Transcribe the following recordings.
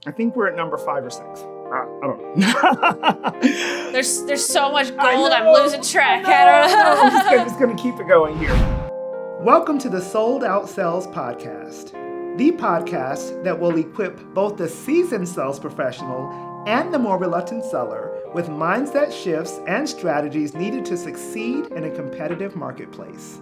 I think we're at number 5 or 6. I don't know. There's so much gold, I'm losing track. I don't know. I'm just gonna keep it going here. Welcome to the Sold Out Sales Podcast, the podcast that will equip both the seasoned sales professional and the more reluctant seller with mindset shifts and strategies needed to succeed in a competitive marketplace.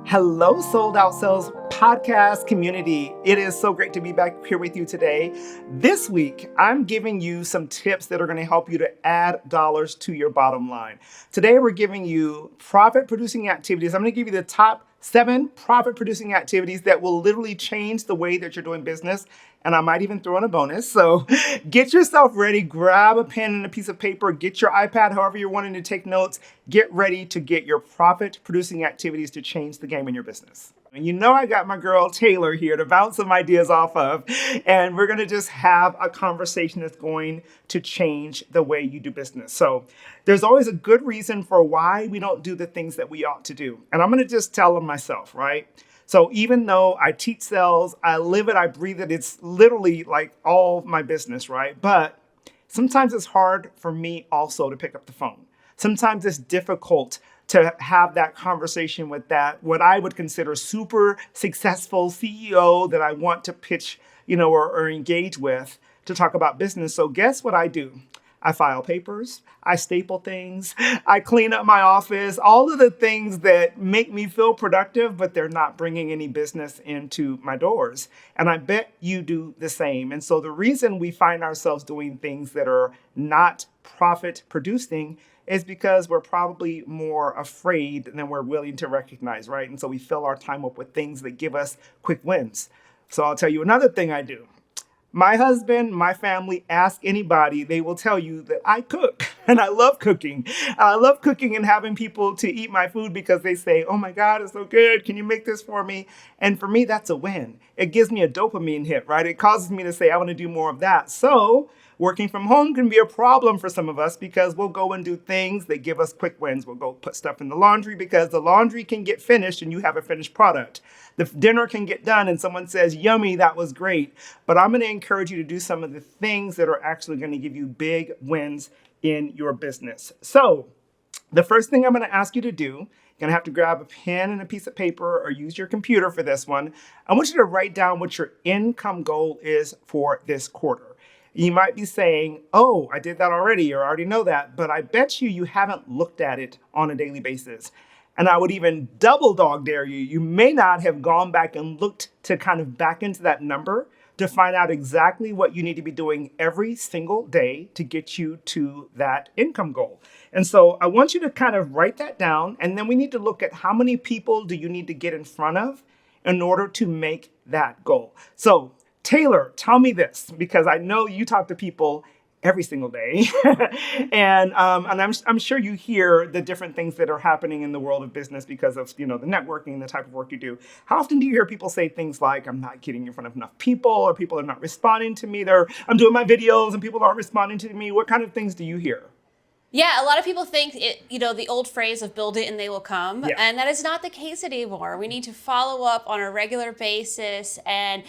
Hello, Sold Out Sales Podcast community. It is so great to be back here with you today. This week, I'm giving you some tips that are going to help you to add dollars to your bottom line. Today, we're giving you profit-producing activities. I'm going to give you the top 7 profit-producing activities that will literally change the way that you're doing business. And I might even throw in a bonus. So get yourself ready, grab a pen and a piece of paper, get your iPad, however you're wanting to take notes. Get ready to get your profit-producing activities to change the game in your business. And you know I got my girl Taylor here to bounce some ideas off of. And we're going to just have a conversation that's going to change the way you do business. So there's always a good reason for why we don't do the things that we ought to do. And I'm going to just tell them myself, right? So even though I teach sales, I live it, I breathe it, it's literally like all my business, right? But sometimes it's hard for me also to pick up the phone. Sometimes it's difficult to have that conversation with that, what I would consider super successful CEO that I want to pitch, or engage with to talk about business. So guess what I do? I file papers, I staple things, I clean up my office, all of the things that make me feel productive, but they're not bringing any business into my doors. And I bet you do the same. And so the reason we find ourselves doing things that are not profit producing is because we're probably more afraid than we're willing to recognize, right? And so we fill our time up with things that give us quick wins. So I'll tell you another thing I do. My husband, my family, ask anybody, they will tell you that I cook and I love cooking. I love cooking and having people to eat my food because they say, oh my God, it's so good. Can you make this for me? And for me, that's a win. It gives me a dopamine hit, right? It causes me to say, I want to do more of that. So working from home can be a problem for some of us because we'll go and do things that give us quick wins. We'll go put stuff in the laundry because the laundry can get finished and you have a finished product. The dinner can get done and someone says, yummy, that was great. But I'm going to encourage you to do some of the things that are actually going to give you big wins in your business. So the first thing I'm going to ask you to do, you're going to have to grab a pen and a piece of paper or use your computer for this one. I want you to write down what your income goal is for this quarter. You might be saying, oh, I did that already, or I already know that, but I bet you haven't looked at it on a daily basis. And I would even double dog dare you. You may not have gone back and looked to kind of back into that number to find out exactly what you need to be doing every single day to get you to that income goal. And so I want you to kind of write that down. And then we need to look at how many people do you need to get in front of in order to make that goal. So Taylor, tell me this, because I know you talk to people every single day. and I'm sure you hear the different things that are happening in the world of business because of, the networking, the type of work you do. How often do you hear people say things like, I'm not getting in front of enough people, or people are not responding to me, I'm doing my videos and people aren't responding to me? What kind of things do you hear? Yeah, a lot of people think the old phrase of build it and they will come. Yeah. And that is not the case anymore. We need to follow up on a regular basis and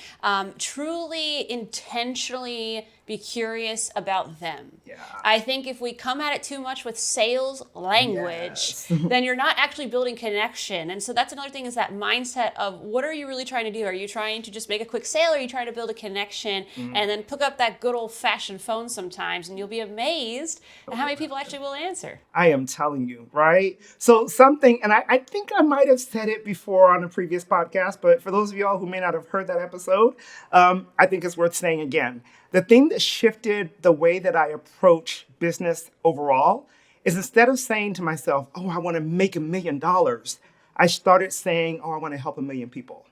truly, intentionally be curious about them. Yeah. I think if we come at it too much with sales language, then you're not actually building connection. And so that's another thing, is that mindset of what are you really trying to do? Are you trying to just make a quick sale? Or are you trying to build a connection? And then pick up that good old fashioned phone sometimes and you'll be amazed at how many people actually will answer. I am telling you, right? So something, and I think I might have said it before on a previous podcast, but for those of y'all who may not have heard that episode, I think it's worth saying again. The thing that shifted the way that I approach business overall is, instead of saying to myself, oh, I want to make $1 million, I started saying, oh, I want to help 1 million people.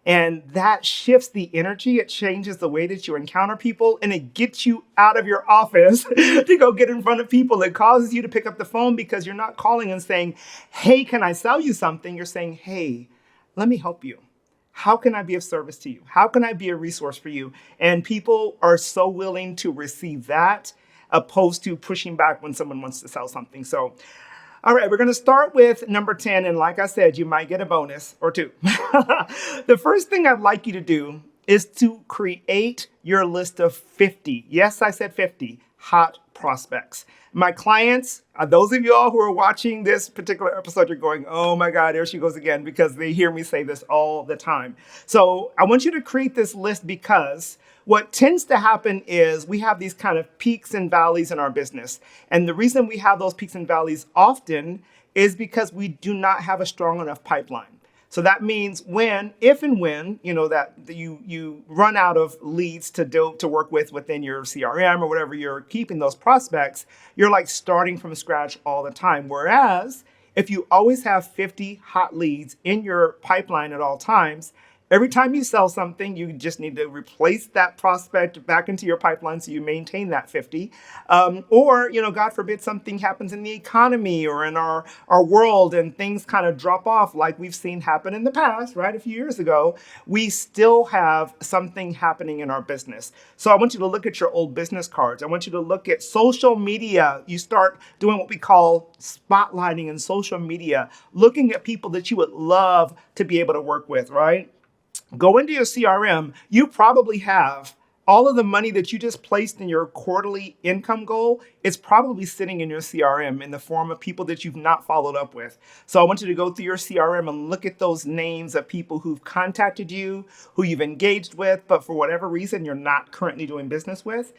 And that shifts the energy. It changes the way that you encounter people, and it gets you out of your office to go get in front of people. It causes you to pick up the phone because you're not calling and saying, hey, can I sell you something? You're saying, hey, let me help you. How can I be of service to you? How can I be a resource for you? And people are so willing to receive that, opposed to pushing back when someone wants to sell something. So, all right, we're going to start with number 10. And like I said, you might get a bonus or 2. The first thing I'd like you to do is to create your list of 50. Yes, I said 50 hot prospects. My clients, those of y'all who are watching this particular episode, you're going, oh my God, there she goes again, because they hear me say this all the time. So I want you to create this list because what tends to happen is we have these kind of peaks and valleys in our business. And the reason we have those peaks and valleys often is because we do not have a strong enough pipeline. So that means if and when, that you run out of leads to work with within your CRM or whatever you're keeping those prospects, you're like starting from scratch all the time. Whereas if you always have 50 hot leads in your pipeline at all times, every time you sell something, you just need to replace that prospect back into your pipeline so you maintain that 50. Or, God forbid something happens in the economy or in our world and things kind of drop off like we've seen happen in the past, right? A few years ago, we still have something happening in our business. So I want you to look at your old business cards. I want you to look at social media. You start doing what we call spotlighting in social media, looking at people that you would love to be able to work with, right? Go into your CRM. You probably have all of the money that you just placed in your quarterly income goal. It's probably sitting in your CRM in the form of people that you've not followed up with. So I want you to go through your CRM and look at those names of people who've contacted you, who you've engaged with, but for whatever reason, you're not currently doing business with.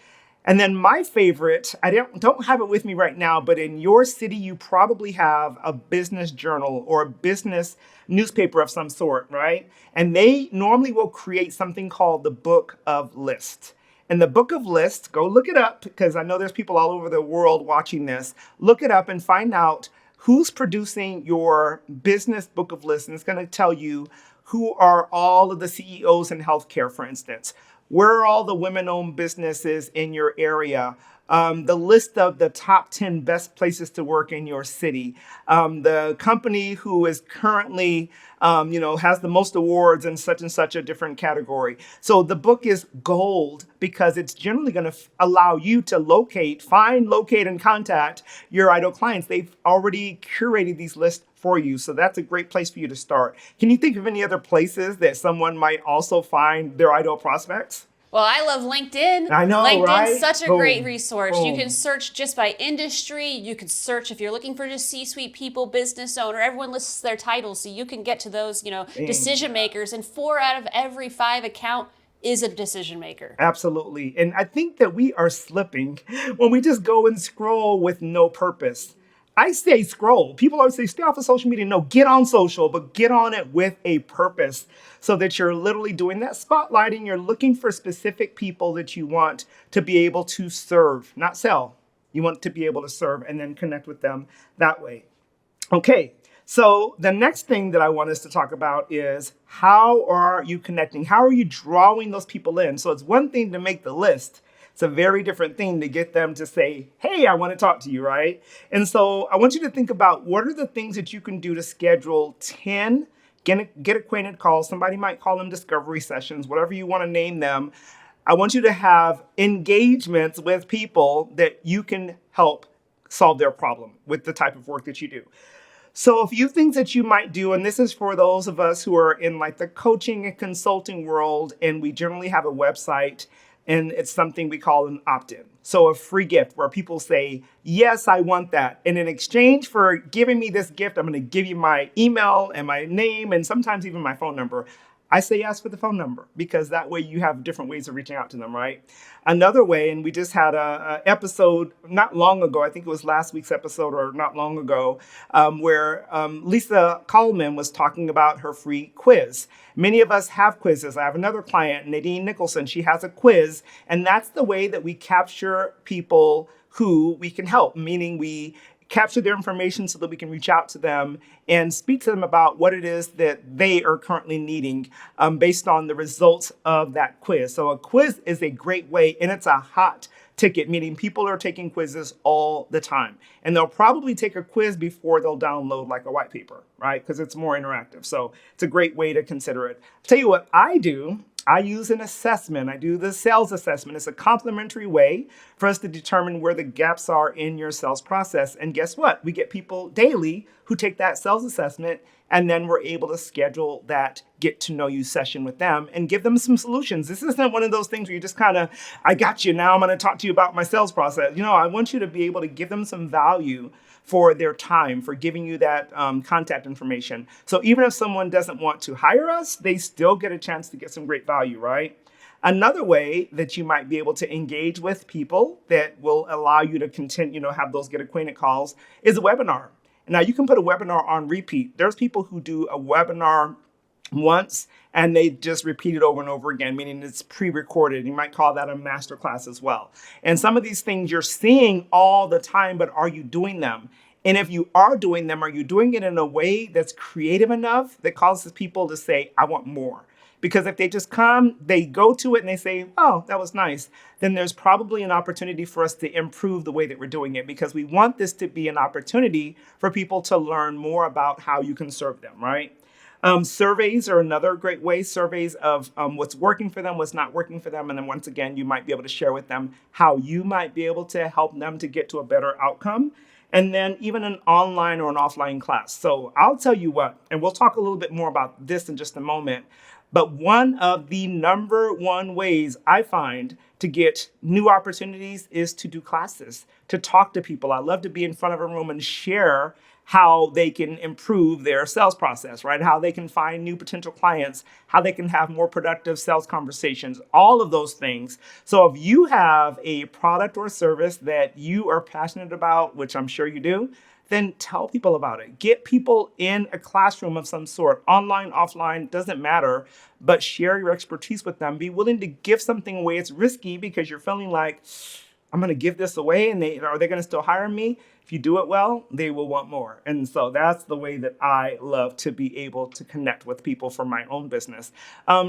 And then my favorite, I don't have it with me right now, but in your city, you probably have a business journal or a business newspaper of some sort, right? And they normally will create something called the Book of Lists. And the Book of Lists, go look it up because I know there's people all over the world watching this. Look it up and find out who's producing your business book of lists. And it's going to tell you who are all of the CEOs in healthcare, for instance. Where are all the women-owned businesses in your area? The list of the top 10 best places to work in your city. The company who is currently, has the most awards in such and such a different category. So the book is gold because it's generally going to allow you to locate, and contact your ideal clients. They've already curated these lists for you. So that's a great place for you to start. Can you think of any other places that someone might also find their ideal prospects? Well, I love LinkedIn. I know, LinkedIn's right? such a Boom. great resource. Boom. You can search just by industry. You can search if you're looking for just C-suite people, business owner. Everyone lists their titles, so you can get to those, decision makers. And 4 out of every 5 account is a decision maker. Absolutely. And I think that we are slipping when we just go and scroll with no purpose. I say scroll. People always say stay off of social media. No, get on social, but get on it with a purpose so that you're literally doing that spotlighting. You're looking for specific people that you want to be able to serve, not sell. You want to be able to serve and then connect with them that way. Okay, so the next thing that I want us to talk about is how are you connecting? How are you drawing those people in? So it's one thing to make the list. It's a very different thing to get them to say, hey, I want to talk to you, right? And so I want you to think about what are the things that you can do to schedule 10 get acquainted calls. Somebody might call them discovery sessions, whatever you want to name them. I want you to have engagements with people that you can help solve their problem with the type of work that you do. So a few things that you might do, and this is for those of us who are in like the coaching and consulting world, and we generally have a website, and it's something we call an opt-in. So a free gift where people say, yes, I want that. And in exchange for giving me this gift, I'm going to give you my email and my name and sometimes even my phone number. I say yes for the phone number because that way you have different ways of reaching out to them, right? Another way, and we just had a episode not long ago, I think it was last week's episode or not long ago, where Lisa Coleman was talking about her free quiz. Many of us have quizzes. I have another client, Nadine Nicholson. She has a quiz, and that's the way that we capture people who we can help, meaning we capture their information so that we can reach out to them and speak to them about what it is that they are currently needing based on the results of that quiz. So a quiz is a great way, and it's a hot ticket, meaning people are taking quizzes all the time. And they'll probably take a quiz before they'll download like a white paper, right? Because it's more interactive. So it's a great way to consider it. I'll tell you what I do I use an assessment. I do the sales assessment. It's a complimentary way for us to determine where the gaps are in your sales process. And guess what? We get people daily who take that sales assessment, and then we're able to schedule that get to know you session with them and give them some solutions. This isn't one of those things where you just kind of, I got you, now I'm going to talk to you about my sales process. I want you to be able to give them some value for their time, for giving you that contact information. So even if someone doesn't want to hire us, they still get a chance to get some great value, right? Another way that you might be able to engage with people that will allow you to continue, have those get acquainted calls is a webinar. Now, you can put a webinar on repeat. There's people who do a webinar once and they just repeat it over and over again, meaning it's pre-recorded. You might call that a masterclass as well. And some of these things you're seeing all the time, but are you doing them? And if you are doing them, are you doing it in a way that's creative enough that causes people to say, I want more? Because if they just come, they go to it and they say, oh, that was nice, then there's probably an opportunity for us to improve the way that we're doing it, because we want this to be an opportunity for people to learn more about how you can serve them, right? Surveys are another great way, surveys of what's working for them, what's not working for them. And then once again, you might be able to share with them how you might be able to help them to get to a better outcome. And then even an online or an offline class. So I'll tell you what, and we'll talk a little bit more about this in just a moment, but one of the number one ways I find to get new opportunities is to do classes, to talk to people. I love to be in front of a room and share how they can improve their sales process, right? How they can find new potential clients, how they can have more productive sales conversations, all of those things. So if you have a product or service that you are passionate about, which I'm sure you do, then tell people about it. Get people in a classroom of some sort, online, offline, doesn't matter, but share your expertise with them. Be willing to give something away. It's risky because you're feeling like, I'm going to give this away and are they going to still hire me? If you do it well, they will want more. And so that's the way that I love to be able to connect with people for my own business.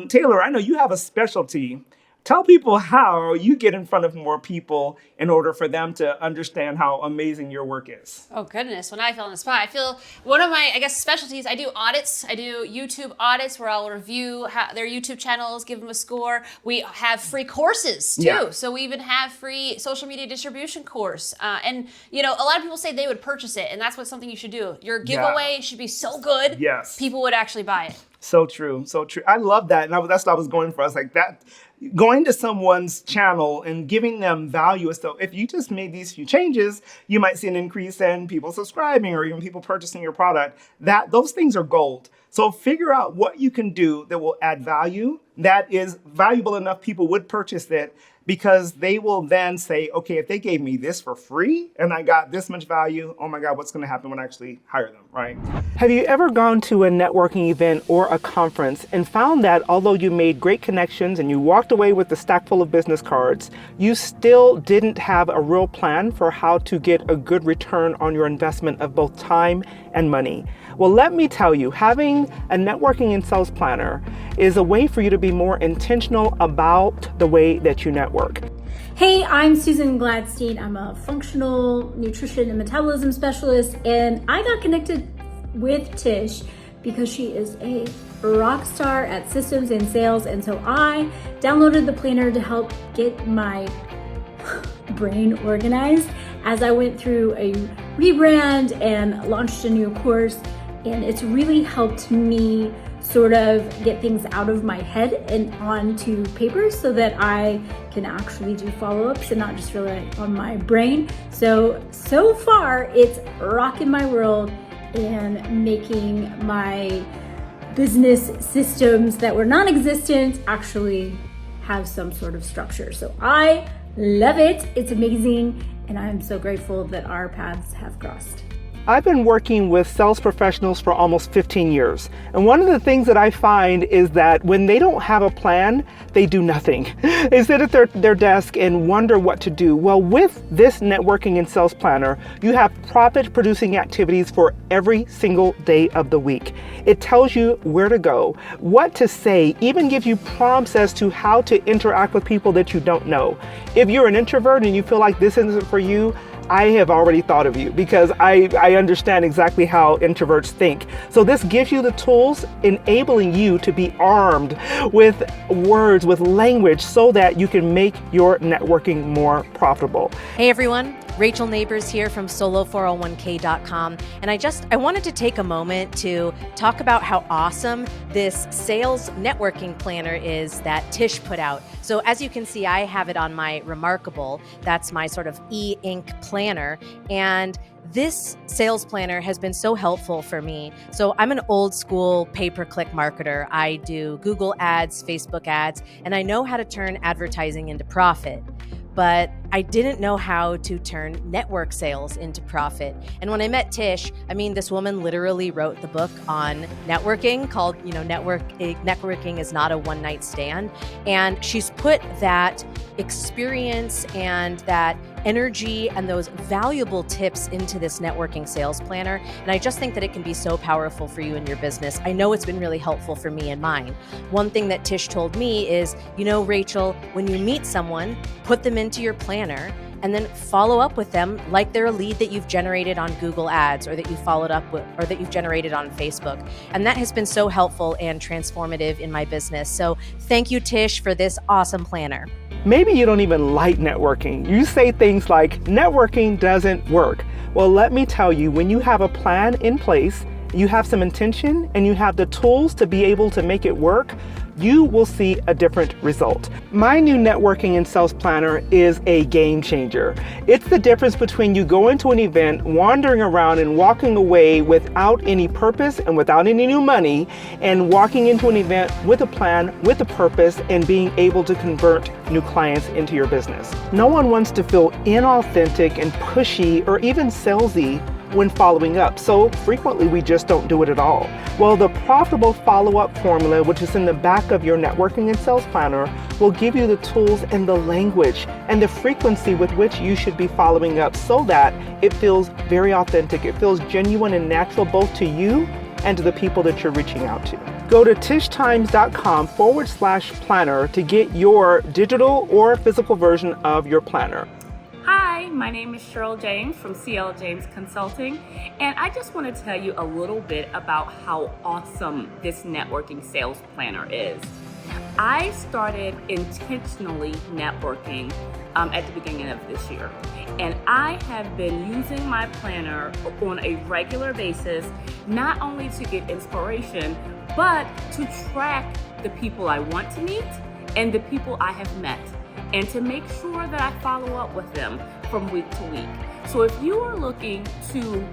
Taylor, I know you have a specialty. Tell people how you get in front of more people in order for them to understand how amazing your work is. Oh, goodness. When I feel on the spot, I feel one of my, specialties, I do audits. I do YouTube audits where I'll review their YouTube channels, give them a score. We have free courses, too. Yeah. So we even have free social media distribution course. And, a lot of people say they would purchase it, and that's something you should do. Your giveaway should be so good, yes, people would actually buy it. So true. So true. I love that. And that's what I was going for. I was like, that going to someone's channel and giving them value. So if you just made these few changes, you might see an increase in people subscribing or even people purchasing your product. Those things are gold. So figure out what you can do that will add value, that is valuable enough people would purchase it, because they will then say, okay, if they gave me this for free and I got this much value, oh my God, what's going to happen when I actually hire them, right? Have you ever gone to a networking event or a conference and found that although you made great connections and you walked away with a stack full of business cards, you still didn't have a real plan for how to get a good return on your investment of both time and money? Well, let me tell you, having a networking and sales planner is a way for you to be more intentional about the way that you network. Hey, I'm Susan Gladstein. I'm a functional nutrition and metabolism specialist, and I got connected with Tish because she is a rock star at systems and sales, and so I downloaded the planner to help get my brain organized as I went through a rebrand and launched a new course, and it's really helped me sort of get things out of my head and onto paper so that I can actually do follow-ups and not just rely on my brain. So far it's rocking my world and making my business systems that were non-existent actually have some sort of structure. So I love it. It's amazing. And I'm so grateful that our paths have crossed. I've been working with sales professionals for almost 15 years. And one of the things that I find is that when they don't have a plan, they do nothing. They sit at their desk and wonder what to do. Well, with this networking and sales planner, you have profit producing activities for every single day of the week. It tells you where to go, what to say, even gives you prompts as to how to interact with people that you don't know. If you're an introvert and you feel like this isn't for you, I have already thought of you because I understand exactly how introverts think. So this gives you the tools enabling you to be armed with words, with language, so that you can make your networking more profitable. Hey everyone, Rachel Neighbors here from solo401k.com. And I wanted to take a moment to talk about how awesome this sales networking planner is that Tish put out. So as you can see, I have it on my Remarkable. That's my sort of e-ink planner. And this sales planner has been so helpful for me. So I'm an old school pay-per-click marketer. I do Google ads, Facebook ads, and I know how to turn advertising into profit. But I didn't know how to turn network sales into profit. And when I met Tish, this woman literally wrote the book on networking called, Networking is Not a One-Night Stand. And she's put that experience and that energy and those valuable tips into this networking sales planner. And I just think that it can be so powerful for you in your business. I know it's been really helpful for me and mine. One thing that Tish told me is, Rachel, when you meet someone, put them into your planner and then follow up with them like they're a lead that you've generated on Google Ads or that you followed up with or that you've generated on Facebook. And that has been so helpful and transformative in my business. So thank you, Tish, for this awesome planner. Maybe you don't even like networking. You say things like, networking doesn't work. Well, let me tell you, when you have a plan in place, you have some intention, and you have the tools to be able to make it work, you will see a different result. My new networking and sales planner is a game changer. It's the difference between you going to an event, wandering around and walking away without any purpose and without any new money, and walking into an event with a plan, with a purpose, and being able to convert new clients into your business. No one wants to feel inauthentic and pushy or even salesy when following up. So frequently we just don't do it at all. Well, the profitable follow-up formula, which is in the back of your networking and sales planner, will give you the tools and the language and the frequency with which you should be following up so that it feels very authentic. It feels genuine and natural both to you and to the people that you're reaching out to. Go to tishtimes.com/planner to get your digital or physical version of your planner. Hi, my name is Cheryl James from CL James Consulting, and I just want to tell you a little bit about how awesome this networking sales planner is. I started intentionally networking at the beginning of this year, and I have been using my planner on a regular basis, not only to get inspiration, but to track the people I want to meet and the people I have met, and to make sure that I follow up with them from week to week. So if you are looking to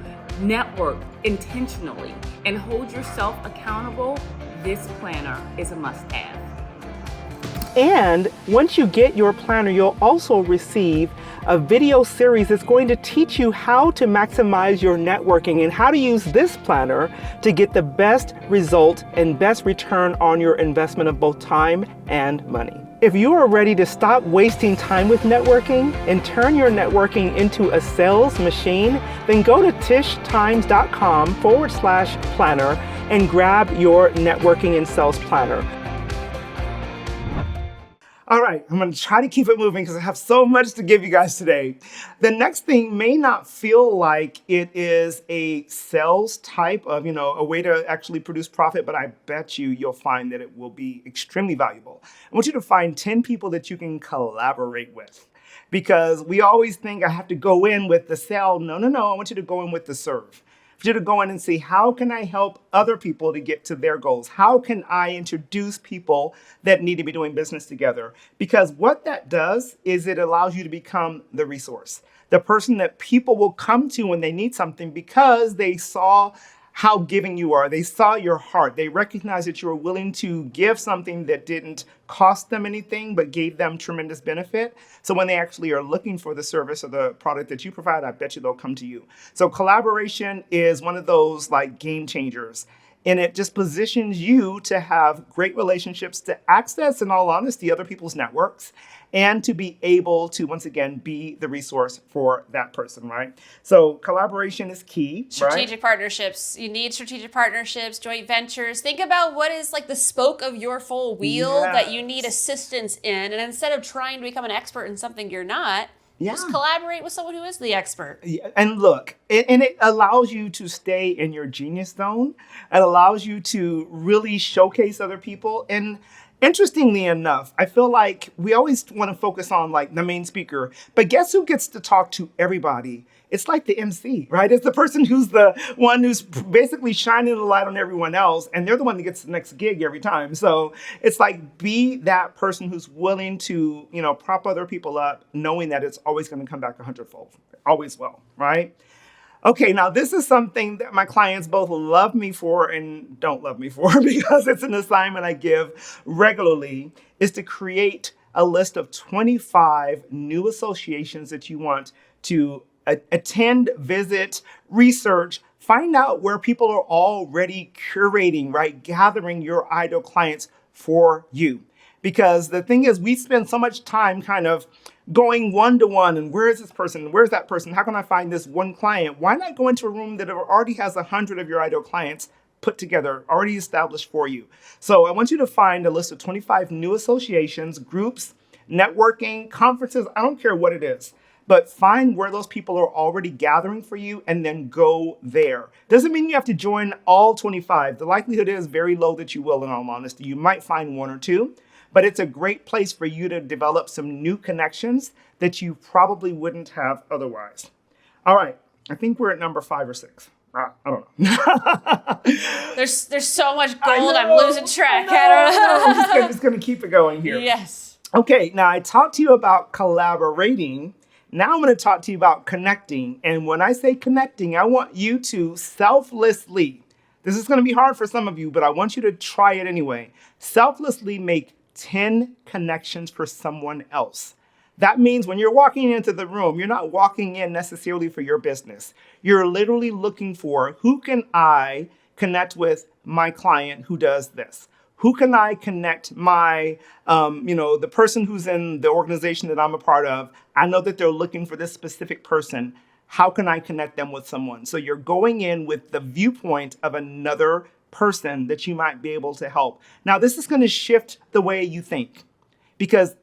network intentionally and hold yourself accountable, this planner is a must-have. And once you get your planner, you'll also receive a video series that's going to teach you how to maximize your networking and how to use this planner to get the best result and best return on your investment of both time and money. If you are ready to stop wasting time with networking and turn your networking into a sales machine, then go to tishtimes.com/planner and grab your networking and sales planner. All right, I'm going to try to keep it moving because I have so much to give you guys today. The next thing may not feel like it is a sales type of, a way to actually produce profit, but I bet you'll find that it will be extremely valuable. I want you to find 10 people that you can collaborate with, because we always think I have to go in with the sell. No, I want you to go in with the serve. For you to go in and see, how can I help other people to get to their goals? How can I introduce people that need to be doing business together? Because what that does is it allows you to become the resource, the person that people will come to when they need something because they saw how giving you are. They saw your heart. They recognized that you were willing to give something that didn't cost them anything, but gave them tremendous benefit. So when they actually are looking for the service or the product that you provide, I bet you they'll come to you. So collaboration is one of those like game changers. And it just positions you to have great relationships, to access, in all honesty, other people's networks, and to be able to, once again, be the resource for that person, right? So collaboration is key, Strategic partnerships. You need strategic partnerships, joint ventures. Think about what is like the spoke of your full wheel that you need assistance in. And instead of trying to become an expert in something you're not, Yeah. Just collaborate with someone who is the expert. Yeah, and look, and it allows you to stay in your genius zone. It allows you to really showcase other people. And interestingly enough, I feel like we always want to focus on like the main speaker, but guess who gets to talk to everybody? It's like the MC, right? It's the person who's the one who's basically shining the light on everyone else, and they're the one that gets the next gig every time. So it's like, be that person who's willing to, prop other people up, knowing that it's always going to come back 100-fold. Always will, right? Okay, now this is something that my clients both love me for and don't love me for because it's an assignment I give regularly, is to create a list of 25 new associations that you want to attend, visit, research, find out where people are already curating, right? Gathering your ideal clients for you. Because the thing is, we spend so much time kind of going one-to-one and where is this person? Where's that person? How can I find this one client? Why not go into a room that already has 100 of your ideal clients put together, already established for you? So I want you to find a list of 25 new associations, groups, networking, conferences, I don't care what it is. But find where those people are already gathering for you and then go there. Doesn't mean you have to join all 25. The likelihood is very low that you will, in all honesty. You might find one or two, but it's a great place for you to develop some new connections that you probably wouldn't have otherwise. All right, I think we're at number 5 or 6. I don't know. There's so much gold. I'm losing track. I don't know. I'm just gonna keep it going here. Yes. Okay, now I talked to you about collaborating. Now I'm going to talk to you about connecting. And when I say connecting, I want you to selflessly, this is going to be hard for some of you, but I want you to try it anyway. Selflessly make 10 connections for someone else. That means when you're walking into the room, you're not walking in necessarily for your business. You're literally looking for, who can I connect with my client who does this? Who can I connect my, the person who's in the organization that I'm a part of? I know that they're looking for this specific person. How can I connect them with someone? So you're going in with the viewpoint of another person that you might be able to help. Now, this is going to shift the way you think, because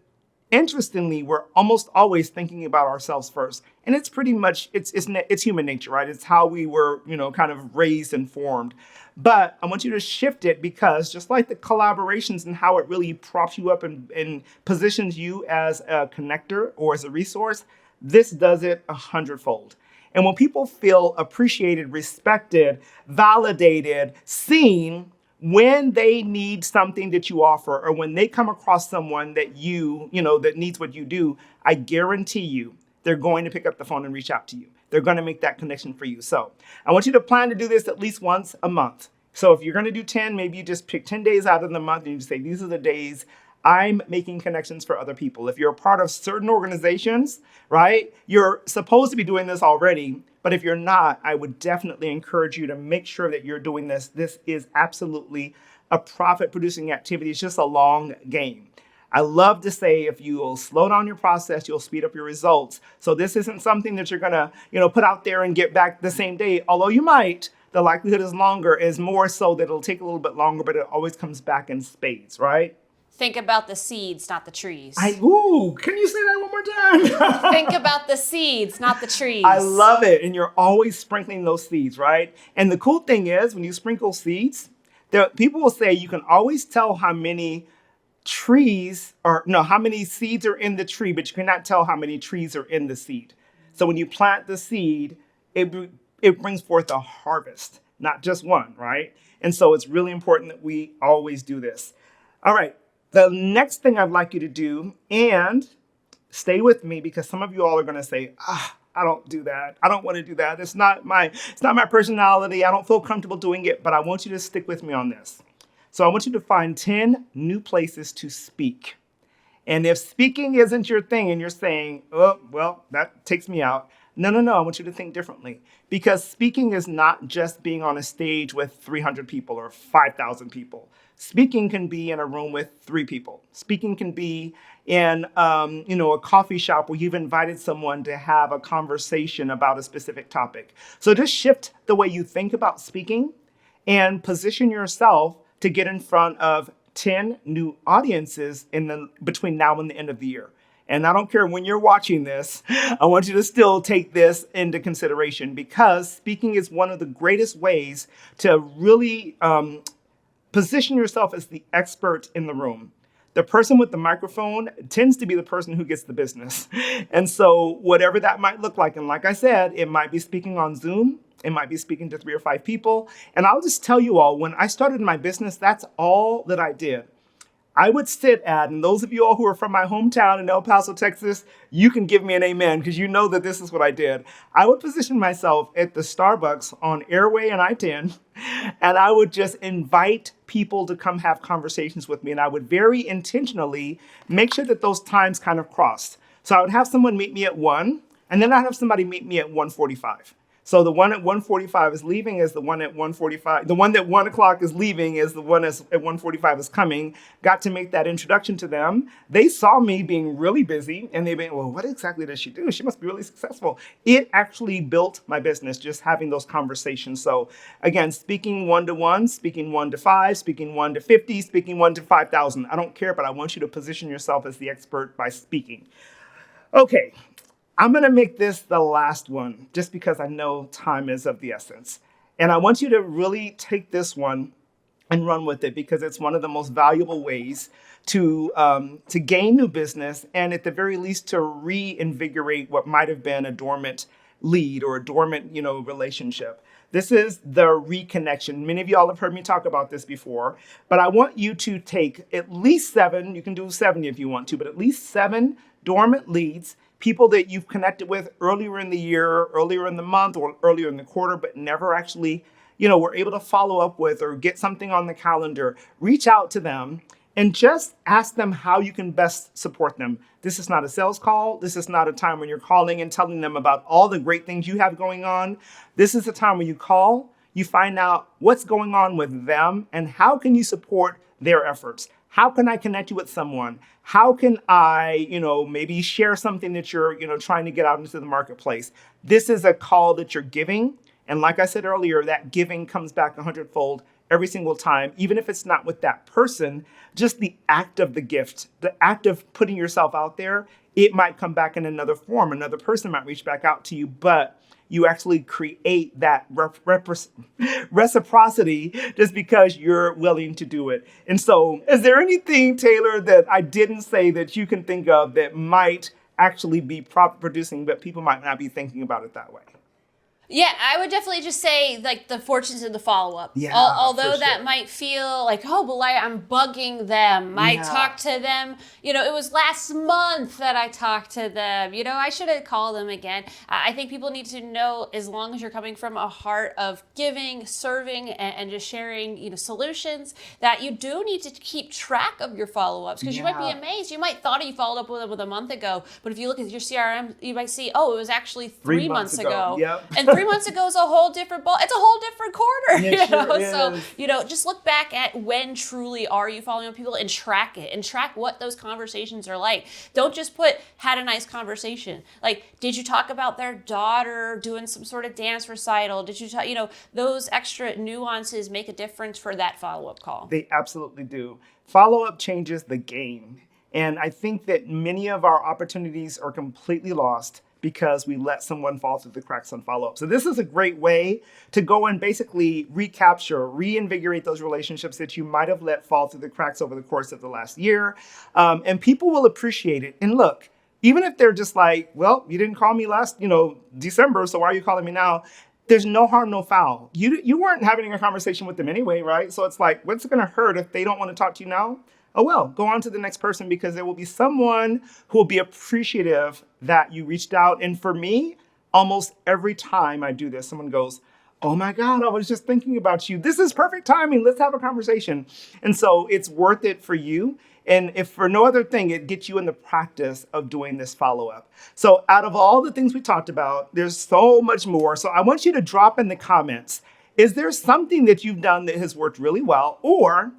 interestingly, we're almost always thinking about ourselves first. And it's pretty much, it's human nature, right? It's how we were, kind of raised and formed. But I want you to shift it, because just like the collaborations and how it really props you up and positions you as a connector or as a resource, this does it 100-fold. And when people feel appreciated, respected, validated, seen, when they need something that you offer, or when they come across someone that that needs what you do, I guarantee you they're going to pick up the phone and reach out to you. They're going to make that connection for you. So I want you to plan to do this at least once a month. So if you're going to do 10, maybe you just pick 10 days out of the month and you say, these are the days I'm making connections for other people. If you're a part of certain organizations, right, you're supposed to be doing this already. But if you're not, I would definitely encourage you to make sure that you're doing this. This is absolutely a profit-producing activity. It's just a long game. I love to say, if you will slow down your process, you'll speed up your results. So this isn't something that you're gonna, put out there and get back the same day. Although you might, the likelihood is more so that it'll take a little bit longer, but it always comes back in spades, right? Think about the seeds, not the trees. Can you say that one more time? Think about the seeds, not the trees. I love it. And you're always sprinkling those seeds, right? And the cool thing is, when you sprinkle seeds, people will say you can always tell how many how many seeds are in the tree, but you cannot tell how many trees are in the seed. So when you plant the seed, it brings forth a harvest, not just one, right? And so it's really important that we always do this. All right. The next thing I'd like you to do, and stay with me, because some of you all are going to say, I don't do that. I don't want to do that. It's not my personality. I don't feel comfortable doing it, but I want you to stick with me on this. So I want you to find 10 new places to speak. And if speaking isn't your thing and you're saying, oh, well, that takes me out. No. I want you to think differently, because speaking is not just being on a stage with 300 people or 5,000 people. Speaking can be in a room with 3 people. Speaking can be in, a coffee shop where you've invited someone to have a conversation about a specific topic. So just shift the way you think about speaking and position yourself to get in front of 10 new audiences between now and the end of the year. And I don't care when you're watching this, I want you to still take this into consideration, because speaking is one of the greatest ways to really position yourself as the expert in the room. The person with the microphone tends to be the person who gets the business. And so whatever that might look like, and like I said, it might be speaking on Zoom, it might be speaking to 3 or 5 people. And I'll just tell you all, when I started my business, that's all that I did. I would sit at, and those of you all who are from my hometown in El Paso, Texas, you can give me an amen, because you know that this is what I did. I would position myself at the Starbucks on Airway and I-10, and I would just invite people to come have conversations with me. And I would very intentionally make sure that those times kind of crossed. So I would have someone meet me at 1, and then I'd have somebody meet me at 1:45. So the one at 1:45 is leaving is the one at 1:45. The one that 1 o'clock is leaving is the one at 1:45 is coming. Got to make that introduction to them. They saw me being really busy, and they've been, well, what exactly does she do? She must be really successful. It actually built my business, just having those conversations. So again, speaking 1-to-1, speaking 1-to-5, speaking 1-to-50, speaking 1-to-5,000. I don't care, but I want you to position yourself as the expert by speaking. Okay. I'm going to make this the last one, just because I know time is of the essence. And I want you to really take this one and run with it, because it's one of the most valuable ways to gain new business, and at the very least to reinvigorate what might have been a dormant lead or a dormant, relationship. This is the reconnection. Many of y'all have heard me talk about this before, but I want you to take at least 7, you can do 70 if you want to, but at least 7 dormant leads, people that you've connected with earlier in the year, earlier in the month, or earlier in the quarter, but never actually, were able to follow up with or get something on the calendar. Reach out to them and just ask them how you can best support them. This is not a sales call. This is not a time when you're calling and telling them about all the great things you have going on. This is a time when you call, you find out what's going on with them and how can you support their efforts. How can I connect you with someone? How can I, maybe share something that you're, trying to get out into the marketplace? This is a call that you're giving. And like I said earlier, that giving comes back 100-fold every single time, even if it's not with that person. Just the act of the gift, the act of putting yourself out there, it might come back in another form. Another person might reach back out to you, but you actually create that reciprocity just because you're willing to do it. And so, is there anything, Taylor, that I didn't say that you can think of that might actually be profit producing, but people might not be thinking about it that way? Yeah, I would definitely just say like the fortunes of the follow-up. Yeah, although that might feel like, oh, but I'm bugging them. I talked to them, it was last month that I talked to them. I should have called them again. I think people need to know, as long as you're coming from a heart of giving, serving, and just sharing, solutions, that you do need to keep track of your follow-ups, because you might be amazed. You might thought you followed up with them a month ago, but if you look at your CRM, you might see, oh, it was actually 3 months ago. Yep. And 3 months ago is a whole different ball. It's a whole different quarter. It sure is. So, just look back at when truly are you following up people and track it and track what those conversations are like. Don't just put, had a nice conversation. Like, did you talk about their daughter doing some sort of dance recital? Did you talk, those extra nuances make a difference for that follow-up call. They absolutely do. Follow-up changes the game. And I think that many of our opportunities are completely lost because we let someone fall through the cracks on follow-up. So this is a great way to go and basically recapture, reinvigorate those relationships that you might have let fall through the cracks over the course of the last year. And people will appreciate it. And look, even if they're just like, well, you didn't call me last, December, so why are you calling me now? There's no harm, no foul. You weren't having a conversation with them anyway, right? So it's like, what's it going to hurt if they don't want to talk to you now? Oh, well, go on to the next person, because there will be someone who will be appreciative that you reached out. And for me, almost every time I do this, someone goes, oh my God, I was just thinking about you. This is perfect timing. Let's have a conversation. And so it's worth it for you. And if for no other thing, it gets you in the practice of doing this follow-up. So out of all the things we talked about, there's so much more. So I want you to drop in the comments, is there something that you've done that has worked really well? Or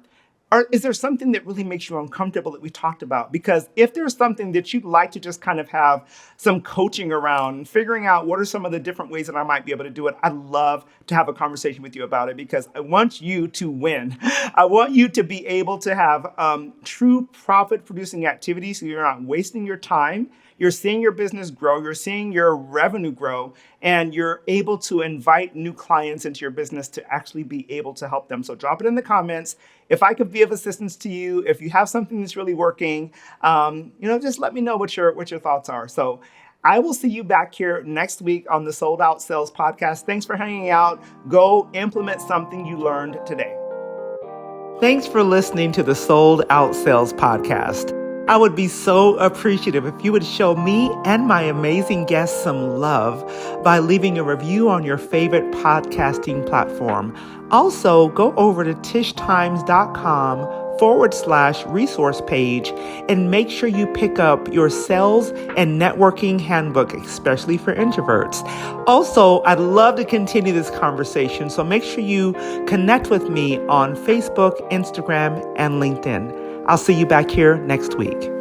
Or is there something that really makes you uncomfortable that we talked about? Because if there's something that you'd like to just kind of have some coaching around, figuring out what are some of the different ways that I might be able to do it, I'd love to have a conversation with you about it because I want you to win. I want you to be able to have true profit-producing activities so you're not wasting your time. You're seeing your business grow, you're seeing your revenue grow, and you're able to invite new clients into your business to actually be able to help them. So drop it in the comments. If I could be of assistance to you, if you have something that's really working, just let me know what your thoughts are. So I will see you back here next week on the Sold Out Sales Podcast. Thanks for hanging out. Go implement something you learned today. Thanks for listening to the Sold Out Sales Podcast. I would be so appreciative if you would show me and my amazing guests some love by leaving a review on your favorite podcasting platform. Also, go over to tishtimes.com/resource page and make sure you pick up your sales and networking handbook, especially for introverts. Also, I'd love to continue this conversation, so make sure you connect with me on Facebook, Instagram, and LinkedIn. I'll see you back here next week.